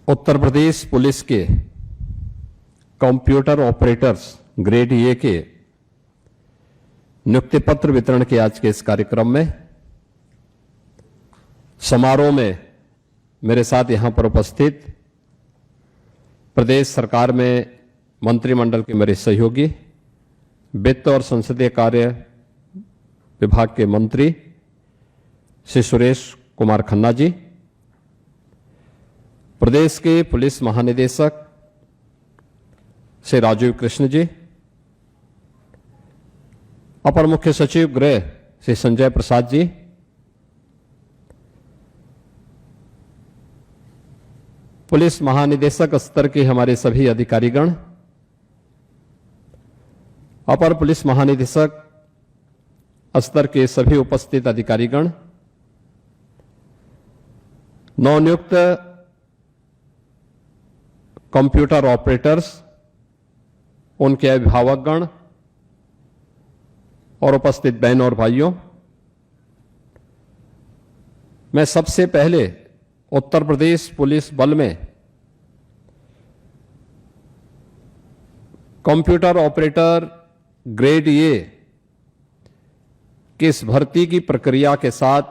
Uttar Pradesh police के computer operators grade A के नियुक्ति पत्र वितरण के आज के इस कार्यक्रम में समारोह में मेरे साथ यहां पर उपस्थित प्रदेश सरकार में मंत्रिमंडल के मेरे सहयोगी, वित्त और संसदीय कार्य विभाग के मंत्री श्री सुरेश कुमार खन्ना जी, प्रदेश के पुलिस महानिदेशक श्री राजीव कृष्ण जी, अपर मुख्य सचिव गृह श्री संजय प्रसाद जी, पुलिस महानिदेशक स्तर के हमारे सभी अधिकारीगण, अपर पुलिस महानिदेशक स्तर के सभी उपस्थित अधिकारीगण, नवनियुक्त कंप्यूटर ऑपरेटर्स, उनके अभिभावकगण और उपस्थित बहनों और भाइयों, मैं सबसे पहले उत्तर प्रदेश पुलिस बल में कंप्यूटर ऑपरेटर ग्रेड ए की इस भर्ती की प्रक्रिया के साथ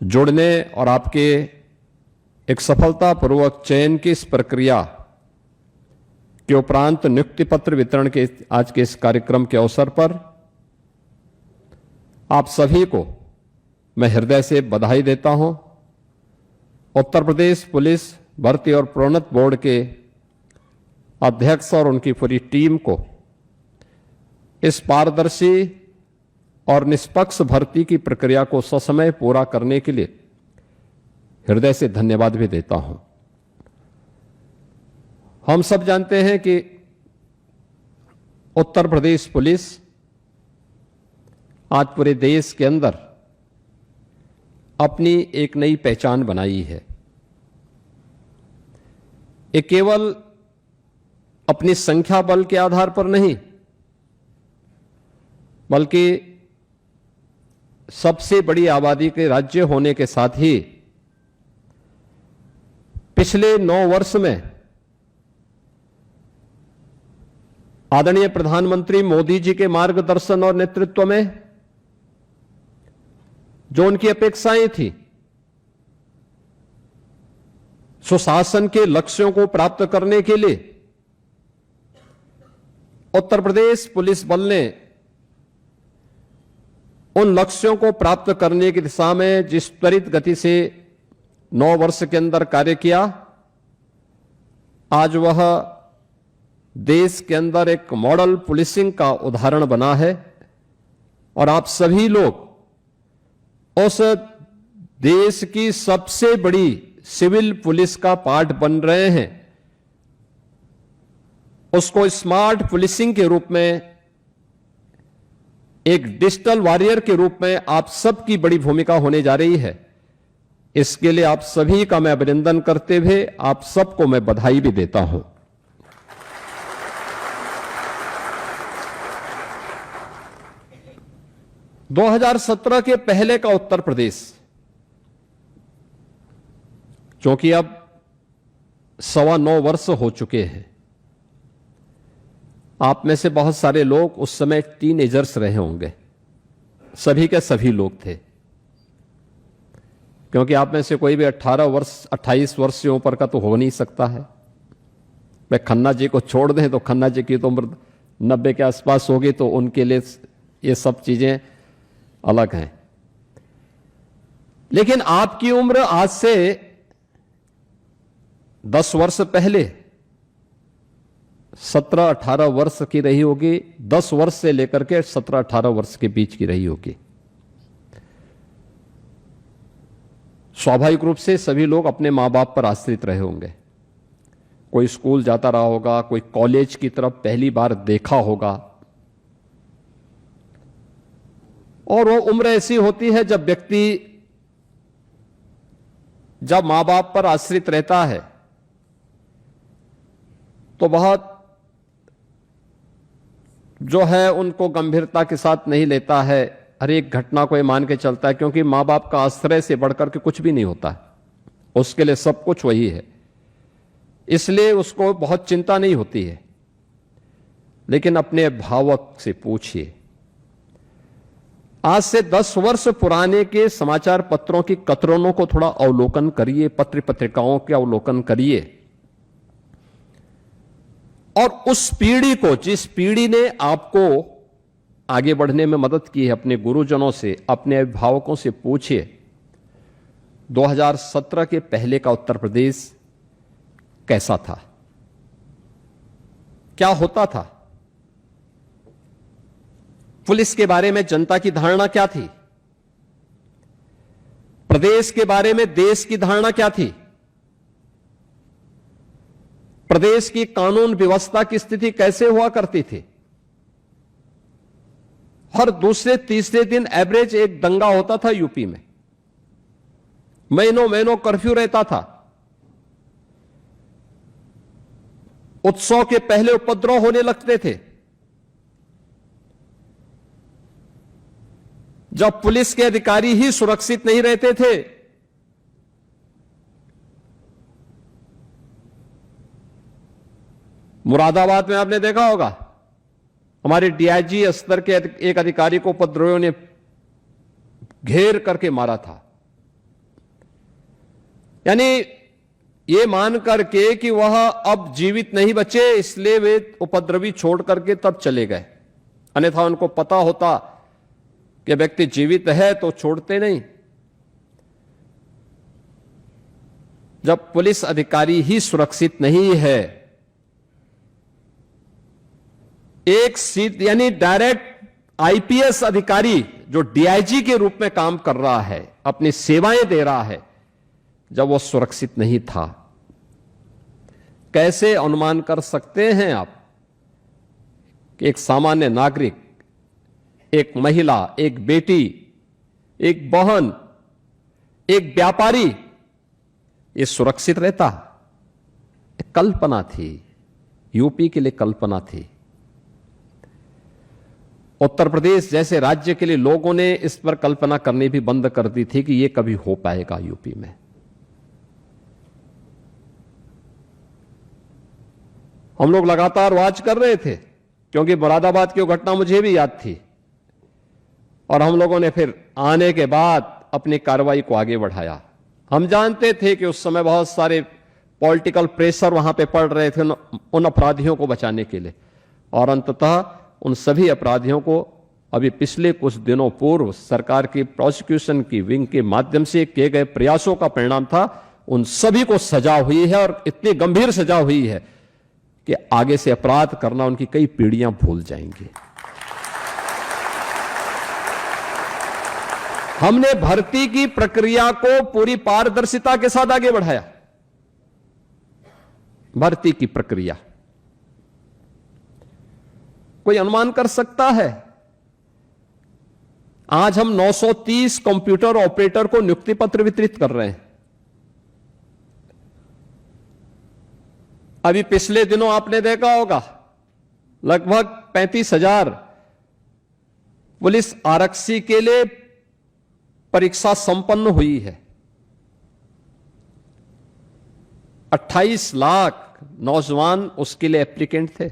जुड़ने और आपके एक सफलतापूर्वक चयन की इस प्रक्रिया के उपरांत नियुक्ति पत्र वितरण के आज के इस कार्यक्रम के अवसर पर आप सभी को मैं हृदय से बधाई देता हूं। उत्तर प्रदेश पुलिस भर्ती और प्रोन्नत बोर्ड के अध्यक्ष और उनकी पूरी टीम को इस पारदर्शी और निष्पक्ष भर्ती की प्रक्रिया को ससमय पूरा करने के लिए हृदय से धन्यवाद भी देता हूं। हम सब जानते हैं कि उत्तर प्रदेश पुलिस आज पूरे देश के अंदर अपनी एक नई पहचान बनाई है। ये केवल अपनी संख्या बल के आधार पर नहीं, बल्कि सबसे बड़ी आबादी के राज्य होने के साथ ही पिछले 9 वर्ष में आदरणीय प्रधानमंत्री मोदी जी के मार्गदर्शन और नेतृत्व में जो उनकी अपेक्षाएं थी, सुशासन के लक्ष्यों को प्राप्त करने के लिए उत्तर प्रदेश पुलिस बल ने उन लक्ष्यों को प्राप्त करने की दिशा में जिस त्वरित गति से 9 वर्ष के अंदर कार्य किया, आज वह देश के अंदर एक मॉडल पुलिसिंग का उदाहरण बना है और आप सभी लोग उस देश की सबसे बड़ी सिविल पुलिस का पार्ट बन रहे हैं। उसको स्मार्ट पुलिसिंग के रूप में, एक डिजिटल वॉरियर के रूप में आप सबकी बड़ी भूमिका होने जा रही है। इसके लिए आप सभी का मैं अभिनंदन करते हुए आप सबको मैं बधाई भी देता हूं। – 2017 के पहले का उत्तर प्रदेश, क्योंकि अब 9.25 वर्ष हो चुके हैं, आप में से बहुत सारे लोग उस समय टीनेजर्स रहे होंगे, सभी के सभी लोग थे, क्योंकि आप में से कोई भी 18 वर्ष 28 वर्ष से ऊपर का तो हो नहीं सकता है। मैं खन्ना जी को छोड़ दें तो खन्ना जी की तो उम्र 90 के आसपास होगी, तो उनके लिए ये सब चीजें अलग हैं। लेकिन आपकी उम्र आज से 10 वर्ष पहले 17-18 वर्ष की रही होगी, 10 वर्ष से लेकर के 17-18 वर्ष के बीच की रही होगी। स्वाभाविक रूप से सभी लोग अपने मां बाप पर आश्रित रहे होंगे। कोई स्कूल जाता रहा होगा, कोई कॉलेज की तरफ पहली बार देखा होगा, और वो उम्र ऐसी होती है जब व्यक्ति जब मां बाप पर आश्रित रहता है तो बहुत जो है उनको गंभीरता के साथ नहीं लेता है, हर एक घटना को ये मान के चलता है, क्योंकि मां बाप का आश्रय से बढ़कर के कुछ भी नहीं होता है। उसके लिए सब कुछ वही है, इसलिए उसको बहुत चिंता नहीं होती है। लेकिन अपने अभिभावक से पूछिए, आज से 10 वर्ष पुराने के समाचार पत्रों की कतरनों को थोड़ा अवलोकन करिए, पत्र पत्रिकाओं के अवलोकन करिए, और उस पीढ़ी को, जिस पीढ़ी ने आपको आगे बढ़ने में मदद की है, अपने गुरुजनों से, अपने अभिभावकों से पूछिए, 2017 के पहले का उत्तर प्रदेश कैसा था, क्या होता था, पुलिस के बारे में जनता की धारणा क्या थी, प्रदेश के बारे में देश की धारणा क्या थी, प्रदेश की कानून व्यवस्था की स्थिति कैसे हुआ करती थी। हर दूसरे तीसरे दिन एवरेज एक दंगा होता था यूपी में, महीनों महीनों कर्फ्यू रहता था, उत्सव के पहले उपद्रव होने लगते थे। जब पुलिस के अधिकारी ही सुरक्षित नहीं रहते थे, मुरादाबाद में आपने देखा होगा, हमारे डीआईजी स्तर के एक अधिकारी को उपद्रवियों ने घेर करके मारा था। यानी ये मान करके कि वह अब जीवित नहीं बचे, इसलिए वे उपद्रवी छोड़ करके तब चले गए, अन्यथा उनको पता होता कि व्यक्ति जीवित है तो छोड़ते नहीं। जब पुलिस अधिकारी ही सुरक्षित नहीं है, एक सीट यानी डायरेक्ट आईपीएस अधिकारी जो डीआईजी के रूप में काम कर रहा है, अपनी सेवाएं दे रहा है, जब वो सुरक्षित नहीं था, कैसे अनुमान कर सकते हैं आप कि एक सामान्य नागरिक, एक महिला, एक बेटी, एक बहन, एक व्यापारी ये सुरक्षित रहता? एक कल्पना थी, यूपी के लिए कल्पना थी। उत्तर प्रदेश जैसे राज्य के लिए लोगों ने इस पर कल्पना करनी भी बंद कर दी थी कि यह कभी हो पाएगा यूपी में। हम लोग लगातार वॉच कर रहे थे, क्योंकि मुरादाबाद की घटना मुझे भी याद थी, और हम लोगों ने फिर आने के बाद अपनी कार्रवाई को आगे बढ़ाया। हम जानते थे कि उस समय बहुत सारे पॉलिटिकल प्रेशर वहां पे पड़ रहे थे उन अपराधियों को बचाने के लिए, और अंततः उन सभी अपराधियों को अभी पिछले कुछ दिनों पूर्व सरकार की प्रोसिक्यूशन की विंग के माध्यम से किए गए प्रयासों का परिणाम था, उन सभी को सजा हुई है, और इतनी गंभीर सजा हुई है कि आगे से अपराध करना उनकी कई पीढ़ियां भूल जाएंगी। हमने भर्ती की प्रक्रिया को पूरी पारदर्शिता के साथ आगे बढ़ाया। भर्ती की प्रक्रिया कोई अनुमान कर सकता है? आज हम 930 कंप्यूटर ऑपरेटर को नियुक्ति पत्र वितरित कर रहे हैं। अभी पिछले दिनों आपने देखा होगा लगभग 35,000 पुलिस आरक्षी के लिए परीक्षा संपन्न हुई है। 28 लाख नौजवान उसके लिए एप्लीकेंट थे।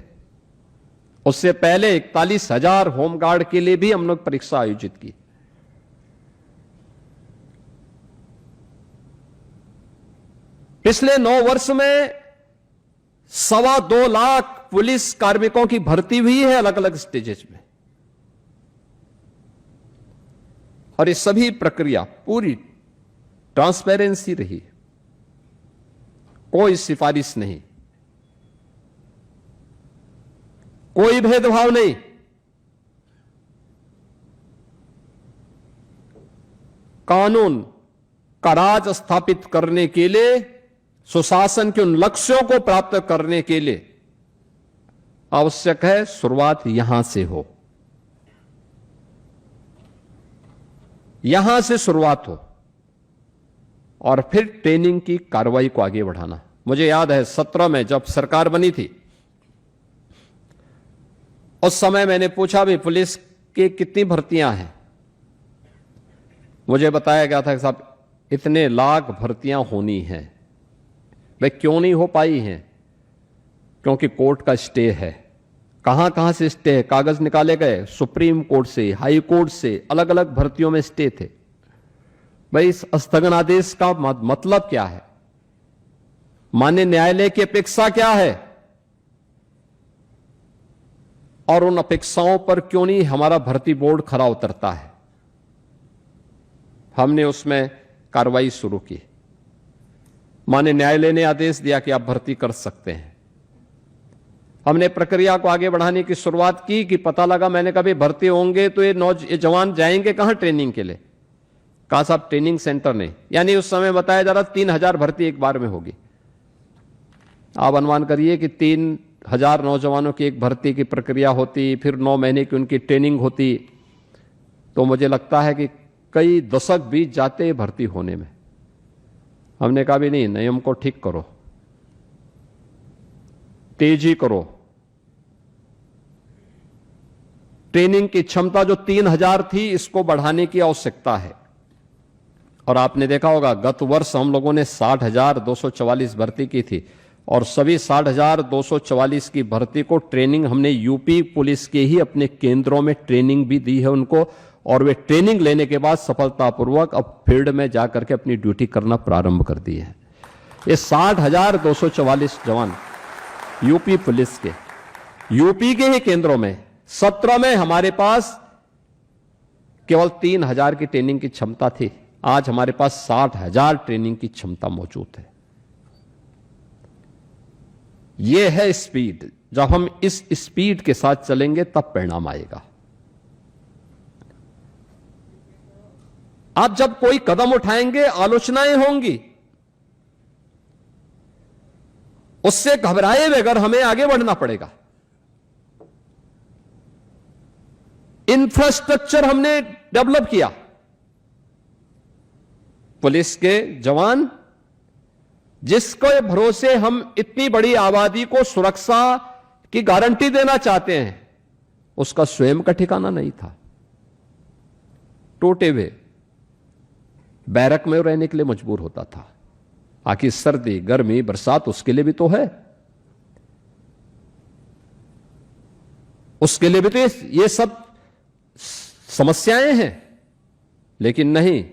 उससे पहले 41,000 होमगार्ड के लिए भी हम लोग परीक्षा आयोजित की। पिछले 9 वर्ष में 2.25 लाख पुलिस कार्मिकों की भर्ती हुई है अलग अलग स्टेजेस में, और ये सभी प्रक्रिया पूरी ट्रांसपेरेंसी रही, कोई सिफारिश नहीं, कोई भेदभाव नहीं। कानून का राज स्थापित करने के लिए, सुशासन के उन लक्ष्यों को प्राप्त करने के लिए आवश्यक है शुरुआत यहां से हो, यहां से शुरुआत हो, और फिर ट्रेनिंग की कार्रवाई को आगे बढ़ाना। मुझे याद है 17 में जब सरकार बनी थी, उस समय मैंने पूछा भी पुलिस के कितनी भर्तियां हैं। मुझे बताया गया था कि साहब इतने लाख भर्तियां होनी हैं, वे क्यों नहीं हो पाई हैं? क्योंकि कोर्ट का स्टे है। कहां कहां से स्टे है? कागज निकाले गए सुप्रीम कोर्ट से, हाई कोर्ट से, अलग अलग भर्तियों में स्टे थे। भाई इस स्थगन आदेश का मतलब क्या है? माननीय न्यायालय की अपेक्षा क्या है? और उन अपेक्षाओं पर क्यों नहीं हमारा भर्ती बोर्ड खरा उतरता है? हमने उसमें कार्रवाई शुरू की। माननीय न्यायालय ने आदेश दिया कि आप भर्ती कर सकते हैं। हमने प्रक्रिया को आगे बढ़ाने की शुरुआत की कि पता लगा, मैंने कभी भर्ती होंगे तो ये जवान जाएंगे कहां ट्रेनिंग के लिए? कहा साहब ट्रेनिंग सेंटर नहीं, यानी उस समय बताया जा रहा 3000 भर्ती एक बार में होगी। आप अनुमान करिए कि 3000 नौजवानों की एक भर्ती की प्रक्रिया होती, फिर 9 महीने की उनकी ट्रेनिंग होती, तो मुझे लगता है कि कई दशक बीत जाते भर्ती होने में। हमने कहा भी नहीं, नियम को ठीक करो, तेजी करो। ट्रेनिंग की क्षमता जो 3000 थी, इसको बढ़ाने की आवश्यकता है। और आपने देखा होगा गत वर्ष हम लोगों ने 60,244 भर्ती की थी, और सभी 60,244 की भर्ती को ट्रेनिंग हमने यूपी पुलिस के ही अपने केंद्रों में ट्रेनिंग भी दी है उनको, और वे ट्रेनिंग लेने के बाद सफलतापूर्वक अब फील्ड में जाकर के अपनी ड्यूटी करना प्रारंभ कर दी है। ये 60,244 जवान यूपी पुलिस के, यूपी के ही केंद्रों में, 17 में हमारे पास केवल 3000 की ट्रेनिंग की क्षमता थी। आज हमारे पास 60,000 ट्रेनिंग की क्षमता मौजूद है। यह है स्पीड। जब हम इस स्पीड के साथ चलेंगे तब परिणाम आएगा। आप जब कोई कदम उठाएंगे आलोचनाएं होंगी, उससे घबराए बगैर हमें आगे बढ़ना पड़ेगा। इंफ्रास्ट्रक्चर हमने डेवलप किया। पुलिस के जवान जिसके भरोसे हम इतनी बड़ी आबादी को सुरक्षा की गारंटी देना चाहते हैं, उसका स्वयं का ठिकाना नहीं था। टूटे हुए बैरक में रहने के लिए मजबूर होता था। आखिर सर्दी गर्मी बरसात उसके लिए भी तो है, उसके लिए भी तो ये सब समस्याएं हैं, लेकिन नहीं,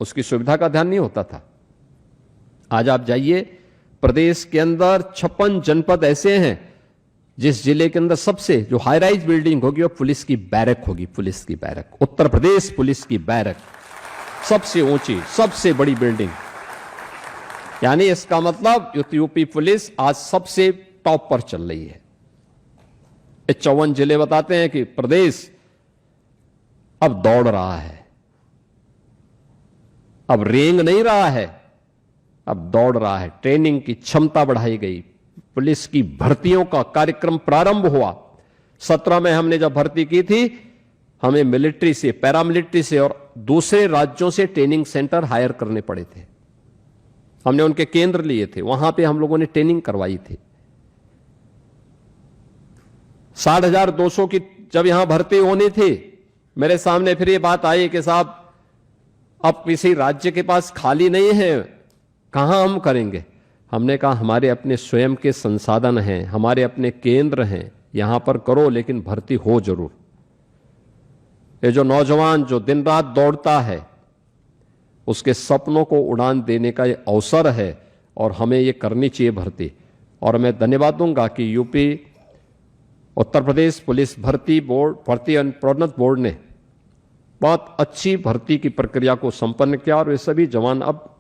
उसकी सुविधा का ध्यान नहीं होता था। आज आप जाइए, प्रदेश के अंदर 56 जनपद ऐसे हैं जिस जिले के अंदर सबसे जो हाई राइज बिल्डिंग होगी वो पुलिस की बैरक होगी। पुलिस की बैरक, उत्तर प्रदेश पुलिस की बैरक, सबसे ऊंची, सबसे बड़ी बिल्डिंग। यानी इसका मतलब यूपी पुलिस आज सबसे टॉप पर चल रही है। 54 जिले बताते हैं कि प्रदेश अब दौड़ रहा है, अब रेंग नहीं रहा है, अब दौड़ रहा है। ट्रेनिंग की क्षमता बढ़ाई गई, पुलिस की भर्तियों का कार्यक्रम प्रारंभ हुआ। 17 में हमने जब भर्ती की थी, हमें मिलिट्री से, पैरामिलिट्री से और दूसरे राज्यों से ट्रेनिंग सेंटर हायर करने पड़े थे। हमने उनके केंद्र लिए थे, वहां पे हम लोगों ने ट्रेनिंग करवाई थी। 60,200 की जब यहां भर्ती होनी थी, मेरे सामने फिर ये बात आई कि साहब अब किसी राज्य के पास खाली नहीं है, कहां हम करेंगे? हमने कहा हमारे अपने स्वयं के संसाधन हैं, हमारे अपने केंद्र हैं, यहां पर करो, लेकिन भर्ती हो जरूर। ये जो नौजवान जो दिन रात दौड़ता है, उसके सपनों को उड़ान देने का ये अवसर है और हमें ये करनी चाहिए भर्ती। और मैं धन्यवाद दूंगा कि यूपी उत्तर प्रदेश पुलिस भर्ती बोर्ड, भर्ती एवं प्रोन्नत बोर्ड ने बहुत अच्छी भर्ती की प्रक्रिया को संपन्न किया और वे सभी जवान अब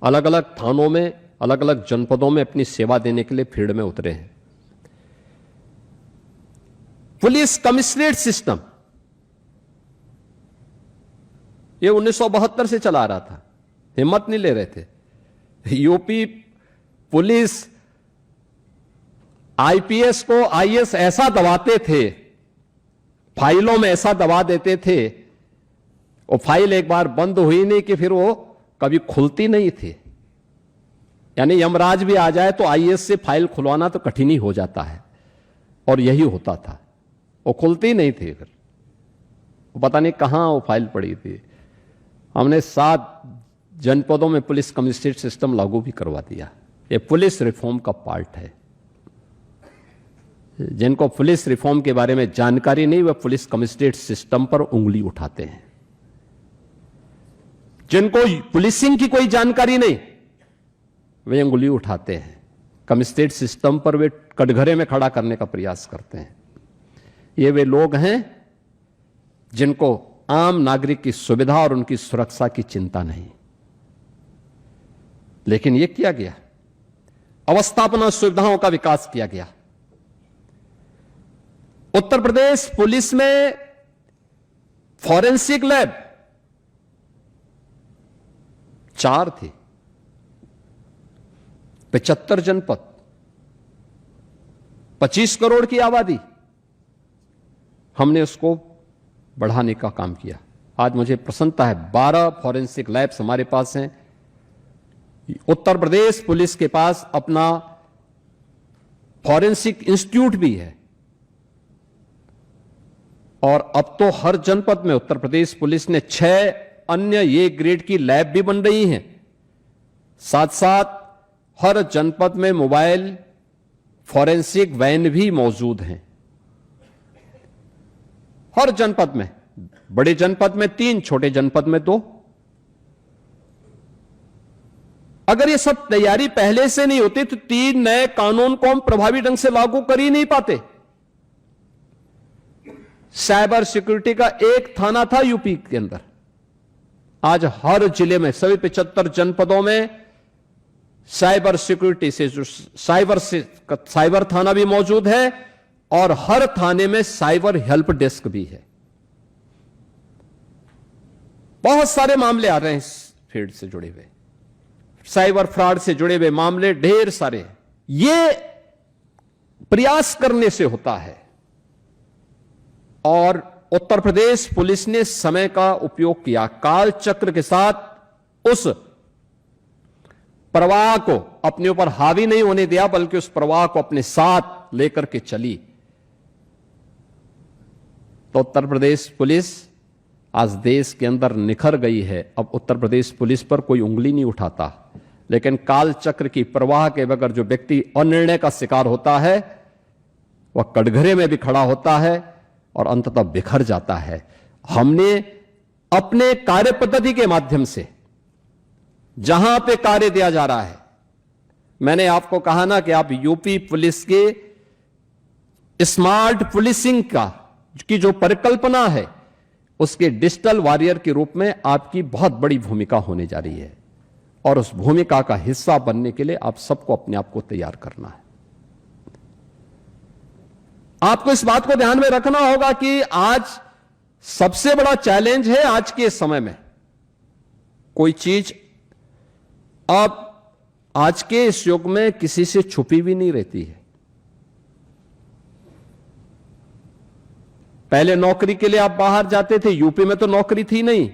अलग अलग थानों में, अलग अलग जनपदों में अपनी सेवा देने के लिए फील्ड में उतरे हैं। पुलिस कमिश्नरेट सिस्टम ये 1972 से चला रहा था, हिम्मत नहीं ले रहे थे। यूपी पुलिस आईपीएस को आईएएस ऐसा दबाते थे, फाइलों में ऐसा दबा देते थे, वो फाइल एक बार बंद हुई नहीं कि फिर वो कभी खुलती नहीं थी। यानी यमराज भी आ जाए तो आईएएस से फाइल खुलवाना तो कठिन ही हो जाता है, और यही होता था, वो खुलती नहीं थी। फिर वो पता नहीं कहां वो फाइल पड़ी थी। हमने 7 जनपदों में पुलिस कमिश्नरेट सिस्टम लागू भी करवा दिया। ये पुलिस रिफॉर्म का पार्ट है। जिनको पुलिस रिफॉर्म के बारे में जानकारी नहीं, वह पुलिस कमिश्नरेट सिस्टम पर उंगली उठाते हैं। जिनको पुलिसिंग की कोई जानकारी नहीं, वे उंगली उठाते हैं। कमिश्नरेट सिस्टम पर वे कटघरे में खड़ा करने का प्रयास करते हैं। ये वे लोग हैं जिनको आम नागरिक की सुविधा और उनकी सुरक्षा की चिंता नहीं। लेकिन यह किया गया, अवस्थापना सुविधाओं का विकास किया गया। उत्तर प्रदेश पुलिस में फॉरेंसिक लैब 4 थी, 75 जनपद, 25 करोड़ की आबादी। हमने उसको बढ़ाने का काम किया। आज मुझे प्रसन्नता है, 12 फॉरेंसिक लैब्स हमारे पास हैं। उत्तर प्रदेश पुलिस के पास अपना फॉरेंसिक इंस्टीट्यूट भी है। और अब तो हर जनपद में उत्तर प्रदेश पुलिस ने 6 अन्य ये ग्रेड की लैब भी बन रही हैं। साथ साथ हर जनपद में मोबाइल फॉरेंसिक वैन भी मौजूद हैं। हर जनपद में, बड़े जनपद में 3, छोटे जनपद में 2। अगर ये सब तैयारी पहले से नहीं होती तो 3 नए कानून को हम प्रभावी ढंग से लागू कर ही नहीं पाते। साइबर सिक्योरिटी का एक थाना था यूपी के अंदर, आज हर जिले में सभी 75 जनपदों में साइबर सिक्योरिटी से जो साइबर थाना भी मौजूद है और हर थाने में साइबर हेल्प डेस्क भी है। बहुत सारे मामले आ रहे हैं इस फील्ड से जुड़े हुए, साइबर फ्रॉड से जुड़े हुए मामले ढेर सारे। ये प्रयास करने से होता है और उत्तर प्रदेश पुलिस ने समय का उपयोग किया, काल चक्र के साथ उस प्रवाह को अपने ऊपर हावी नहीं होने दिया, बल्कि उस प्रवाह को अपने साथ लेकर के चली। तो उत्तर प्रदेश पुलिस आज देश के अंदर निखर गई है। अब उत्तर प्रदेश पुलिस पर कोई उंगली नहीं उठाता, लेकिन काल चक्र की प्रवाह के बगैर जो व्यक्ति अनिर्णय का शिकार होता है वह कटघरे में भी खड़ा होता है और अंततः बिखर जाता है। हमने अपने कार्य पद्धति के माध्यम से जहां पे कार्य दिया जा रहा है, मैंने आपको कहा ना कि आप यूपी पुलिस के स्मार्ट पुलिसिंग की जो परिकल्पना है, उसके डिजिटल वॉरियर के रूप में आपकी बहुत बड़ी भूमिका होने जा रही है और उस भूमिका का हिस्सा बनने के लिए आप सबको अपने आप को तैयार करना है। आपको इस बात को ध्यान में रखना होगा कि आज सबसे बड़ा चैलेंज है आज के समय में, कोई चीज अब आज के इस युग में किसी से छुपी भी नहीं रहती है। पहले नौकरी के लिए आप बाहर जाते थे, यूपी में तो नौकरी थी नहीं,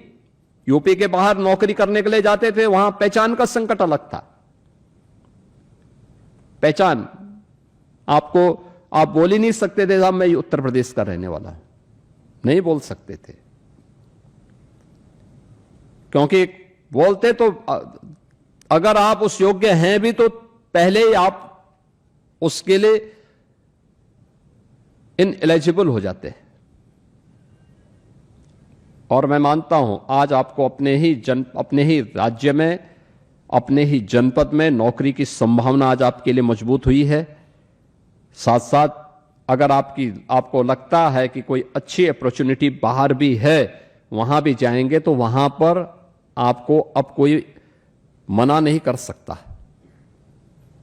यूपी के बाहर नौकरी करने के लिए जाते थे, वहां पहचान का संकट अलग था। पहचान आप बोल ही नहीं सकते थे साहब मैं उत्तर प्रदेश का रहने वाला हूं, नहीं बोल सकते थे, क्योंकि बोलते तो अगर आप उस योग्य हैं भी तो पहले ही आप उसके लिए इनएलिजिबल हो जाते हैं। और मैं मानता हूं आज आपको अपने ही राज्य में, अपने ही जनपद में नौकरी की संभावना आज आपके लिए मजबूत हुई है। साथ साथ अगर आपको लगता है कि कोई अच्छी अपॉर्चुनिटी बाहर भी है, वहां भी जाएंगे तो वहां पर आपको अब कोई मना नहीं कर सकता,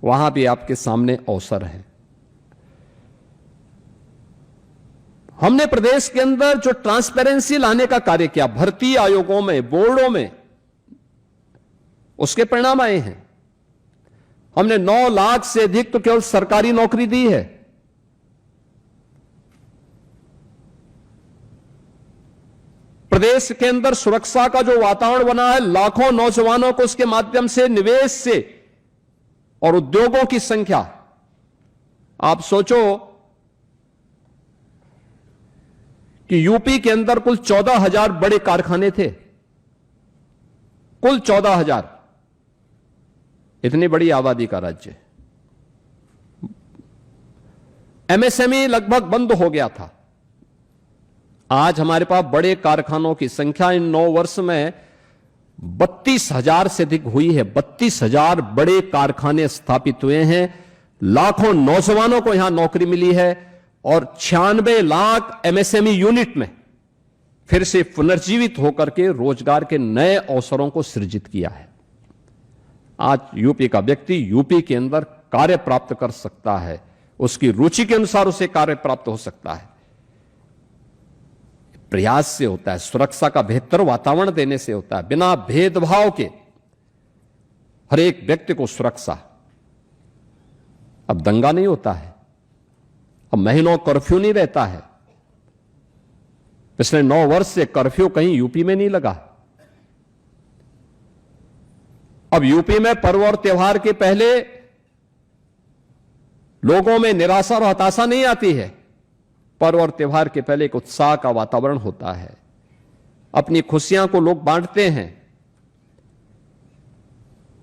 वहां भी आपके सामने अवसर है। हमने प्रदेश के अंदर जो ट्रांसपेरेंसी लाने का कार्य किया भर्ती आयोगों में, बोर्डों में, उसके परिणाम आए हैं। हमने 9 लाख से अधिक तो केवल सरकारी नौकरी दी है। प्रदेश के अंदर सुरक्षा का जो वातावरण बना है, लाखों नौजवानों को उसके माध्यम से निवेश से और उद्योगों की संख्या, आप सोचो कि यूपी के अंदर कुल 14,000 बड़े कारखाने थे, कुल 14,000, इतनी बड़ी आबादी का राज्य। एमएसएमई लगभग बंद हो गया था। आज हमारे पास बड़े कारखानों की संख्या इन 9 वर्ष में 32,000 से अधिक हुई है। 32,000 बड़े कारखाने स्थापित हुए हैं, लाखों नौजवानों को यहां नौकरी मिली है और 96 लाख एमएसएमई यूनिट में फिर से पुनर्जीवित होकर के रोजगार के नए अवसरों को सृजित किया है। आज यूपी का व्यक्ति यूपी के अंदर कार्य प्राप्त कर सकता है, उसकी रुचि के अनुसार उसे कार्य प्राप्त हो सकता है। प्रयास से होता है, सुरक्षा का बेहतर वातावरण देने से होता है, बिना भेदभाव के हर एक व्यक्ति को सुरक्षा। अब दंगा नहीं होता है, अब महीनों कर्फ्यू नहीं रहता है। पिछले 9 वर्ष से कर्फ्यू कहीं यूपी में नहीं लगा। अब यूपी में पर्व और त्योहार के पहले लोगों में निराशा और हताशा नहीं आती है। पर्व और त्योहार के पहले एक उत्साह का वातावरण होता है, अपनी खुशियां को लोग बांटते हैं।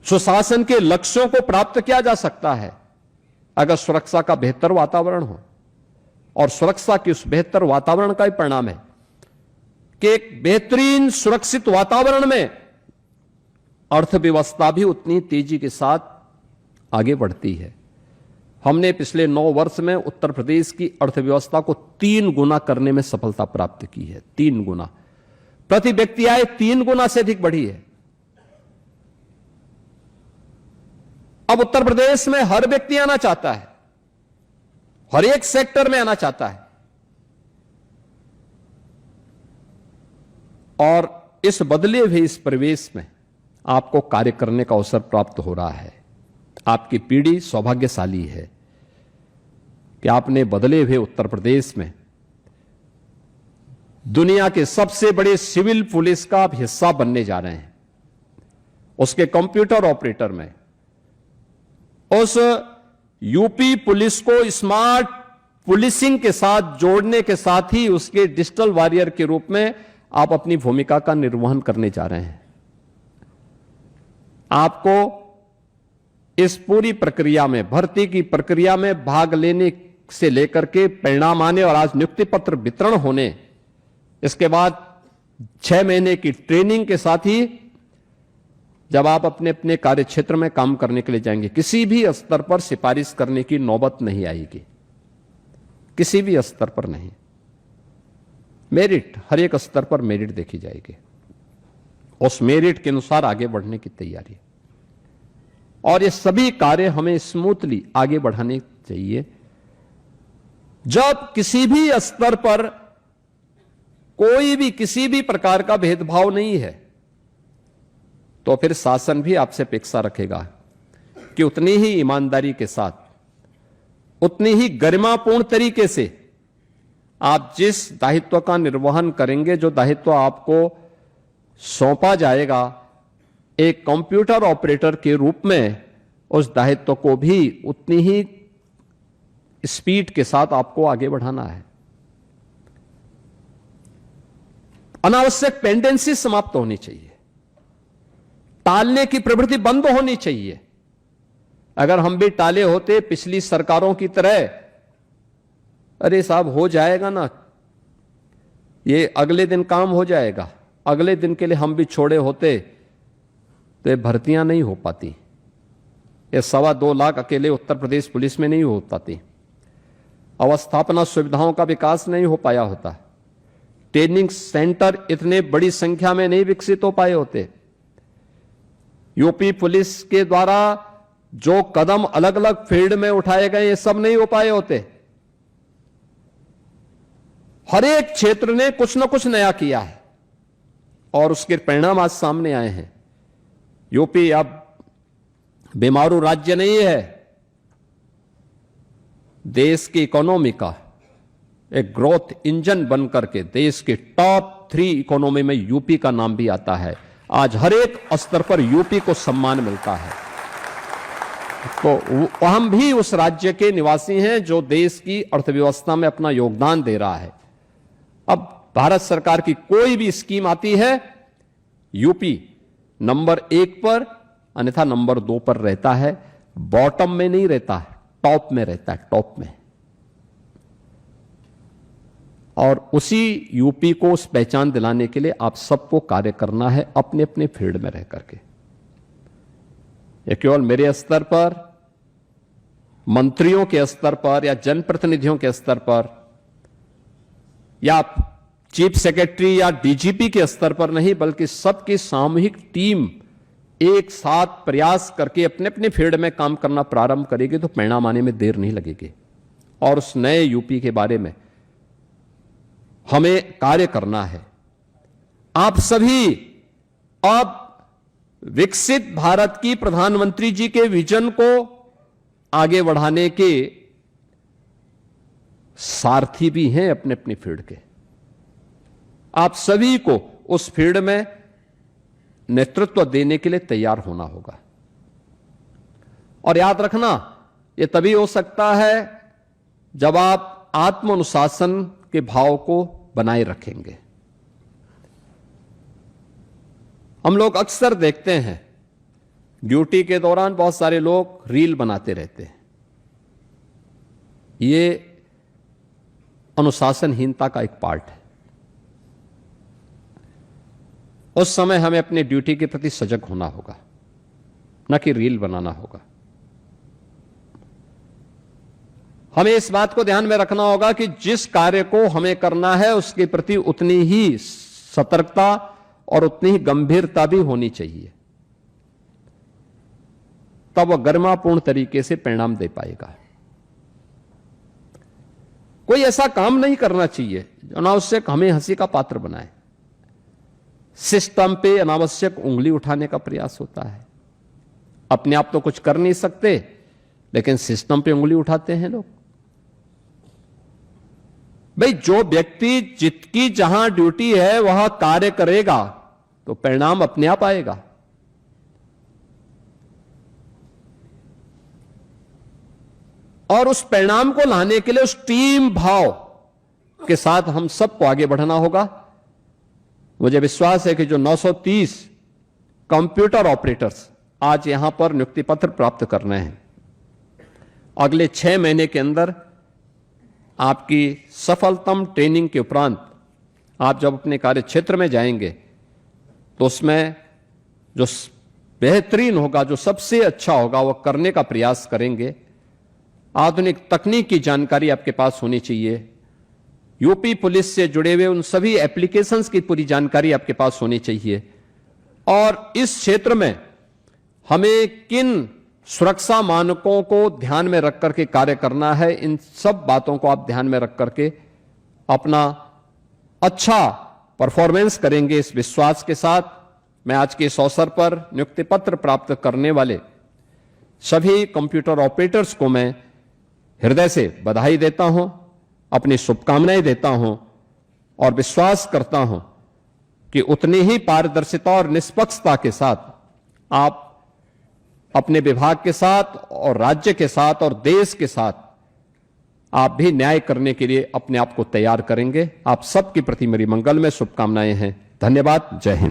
सुशासन के लक्ष्यों को प्राप्त किया जा सकता है अगर सुरक्षा का बेहतर वातावरण हो, और सुरक्षा के उस बेहतर वातावरण का ही परिणाम है कि एक बेहतरीन सुरक्षित वातावरण में अर्थव्यवस्था भी उतनी तेजी के साथ आगे बढ़ती है। हमने पिछले 9 वर्ष में उत्तर प्रदेश की अर्थव्यवस्था को 3 गुना करने में सफलता प्राप्त की है। 3 गुना, प्रति व्यक्ति आय 3 गुना से अधिक बढ़ी है। अब उत्तर प्रदेश में हर व्यक्ति आना चाहता है, हर एक सेक्टर में आना चाहता है, और इस बदले हुए इस परिवेश में आपको कार्य करने का अवसर प्राप्त हो रहा है। आपकी पीढ़ी सौभाग्यशाली है कि आपने बदले हुए उत्तर प्रदेश में दुनिया के सबसे बड़े सिविल पुलिस का आप हिस्सा बनने जा रहे हैं। उसके कंप्यूटर ऑपरेटर में उस यूपी पुलिस को स्मार्ट पुलिसिंग के साथ जोड़ने के साथ ही उसके डिजिटल वॉरियर के रूप में आप अपनी भूमिका का निर्वहन करने जा रहे हैं। आपको इस पूरी प्रक्रिया में, भर्ती की प्रक्रिया में भाग लेने से लेकर के परिणाम आने और आज नियुक्ति पत्र वितरण होने, इसके बाद 6 महीने की ट्रेनिंग के साथ ही जब आप अपने अपने कार्य क्षेत्र में काम करने के लिए जाएंगे, किसी भी स्तर पर सिफारिश करने की नौबत नहीं आएगी, किसी भी स्तर पर नहीं। मेरिट, हर एक स्तर पर मेरिट देखी जाएगी, उस मेरिट के अनुसार आगे बढ़ने की तैयारी। और ये सभी कार्य हमें स्मूथली आगे बढ़ाने चाहिए। जब किसी भी स्तर पर कोई भी किसी भी प्रकार का भेदभाव नहीं है, तो फिर शासन भी आपसे अपेक्षा रखेगा कि उतनी ही ईमानदारी के साथ, उतनी ही गरिमापूर्ण तरीके से आप जिस दायित्व का निर्वहन करेंगे, जो दायित्व आपको सौंपा जाएगा, एक कंप्यूटर ऑपरेटर के रूप में उस दायित्व को भी उतनी ही स्पीड के साथ आपको आगे बढ़ाना है। अनावश्यक पेंडेंसी समाप्त होनी चाहिए, टालने की प्रवृत्ति बंद होनी चाहिए। अगर हम भी टाले होते पिछली सरकारों की तरह, अरे साहब हो जाएगा ना, ये अगले दिन काम हो जाएगा, अगले दिन के लिए हम भी छोड़े होते तो ये भर्तियां नहीं हो पाती, ये 2.25 लाख अकेले उत्तर प्रदेश पुलिस में नहीं हो पाती, अवस्थापना सुविधाओं का विकास नहीं हो पाया होता, ट्रेनिंग सेंटर इतने बड़ी संख्या में नहीं विकसित हो पाए होते, यूपी पुलिस के द्वारा जो कदम अलग अलग फील्ड में उठाए गए ये सब नहीं हो पाए होते। हर एक क्षेत्र ने कुछ ना कुछ नया किया है और उसके परिणाम आज सामने आए हैं। यूपी अब बेमारू राज्य नहीं है, देश की इकोनॉमी का एक ग्रोथ इंजन बनकर के देश के टॉप 3 इकोनॉमी में यूपी का नाम भी आता है। आज हर एक स्तर पर यूपी को सम्मान मिलता है। तो हम भी उस राज्य के निवासी हैं जो देश की अर्थव्यवस्था में अपना योगदान दे रहा है। अब भारत सरकार की कोई भी स्कीम आती है, यूपी नंबर 1 पर, अन्यथा नंबर 2 पर रहता है। बॉटम में नहीं रहता है, टॉप में रहता है, टॉप में। और उसी यूपी को उस पहचान दिलाने के लिए आप सबको कार्य करना है, अपने अपने फील्ड में रह करके। यह केवल मेरे स्तर पर, मंत्रियों के स्तर पर या जनप्रतिनिधियों के स्तर पर या चीफ सेक्रेटरी या डीजीपी के स्तर पर नहीं, बल्कि सबकी सामूहिक टीम एक साथ प्रयास करके अपने अपने फील्ड में काम करना प्रारंभ करेगी तो परिणाम आने में देर नहीं लगेगी। और उस नए यूपी के बारे में हमें कार्य करना है। आप सभी अब विकसित भारत की प्रधानमंत्री जी के विजन को आगे बढ़ाने के सारथी भी हैं अपने अपने फील्ड के। आप सभी को उस फील्ड में नेतृत्व देने के लिए तैयार होना होगा। और याद रखना, यह तभी हो सकता है जब आप आत्म अनुशासन के भाव को बनाए रखेंगे। हम लोग अक्सर देखते हैं ड्यूटी के दौरान बहुत सारे लोग रील बनाते रहते हैं। ये अनुशासनहीनता का एक पार्ट है। उस समय हमें अपनी ड्यूटी के प्रति सजग होना होगा, न कि रील बनाना होगा। हमें इस बात को ध्यान में रखना होगा कि जिस कार्य को हमें करना है उसके प्रति उतनी ही सतर्कता और उतनी ही गंभीरता भी होनी चाहिए, तब वह गरिमापूर्ण तरीके से परिणाम दे पाएगा। कोई ऐसा काम नहीं करना चाहिए जो अनावश्यक हमें हंसी का पात्र बनाए। सिस्टम पे अनावश्यक उंगली उठाने का प्रयास होता है। अपने आप तो कुछ कर नहीं सकते, लेकिन सिस्टम पे उंगली उठाते हैं लोग। भाई, जो व्यक्ति जितकी जहां ड्यूटी है वहां कार्य करेगा तो परिणाम अपने आप आएगा। और उस परिणाम को लाने के लिए उस टीम भाव के साथ हम सबको आगे बढ़ना होगा। मुझे विश्वास है कि जो 930 कंप्यूटर ऑपरेटर्स आज यहां पर नियुक्ति पत्र प्राप्त कर रहे हैं, अगले 6 महीने के अंदर आपकी सफलतम ट्रेनिंग के उपरांत आप जब अपने कार्य क्षेत्र में जाएंगे तो उसमें जो बेहतरीन होगा, जो सबसे अच्छा होगा, वह करने का प्रयास करेंगे। आधुनिक तकनीक की जानकारी आपके पास होनी चाहिए। यूपी पुलिस से जुड़े हुए उन सभी एप्लीकेशंस की पूरी जानकारी आपके पास होनी चाहिए। और इस क्षेत्र में हमें किन सुरक्षा मानकों को ध्यान में रख करके कार्य करना है, इन सब बातों को आप ध्यान में रख करके अपना अच्छा परफॉर्मेंस करेंगे। इस विश्वास के साथ मैं आज के इस अवसर पर नियुक्ति पत्र प्राप्त करने वाले सभी कंप्यूटर ऑपरेटर्स को मैं हृदय से बधाई देता हूं, अपनी शुभकामनाएं देता हूं और विश्वास करता हूं कि उतनी ही पारदर्शिता और निष्पक्षता के साथ आप अपने विभाग के साथ और राज्य के साथ और देश के साथ आप भी न्याय करने के लिए अपने आप को तैयार करेंगे। आप सबके प्रति मेरी मंगलमय शुभकामनाएं हैं। धन्यवाद। जय हिंद।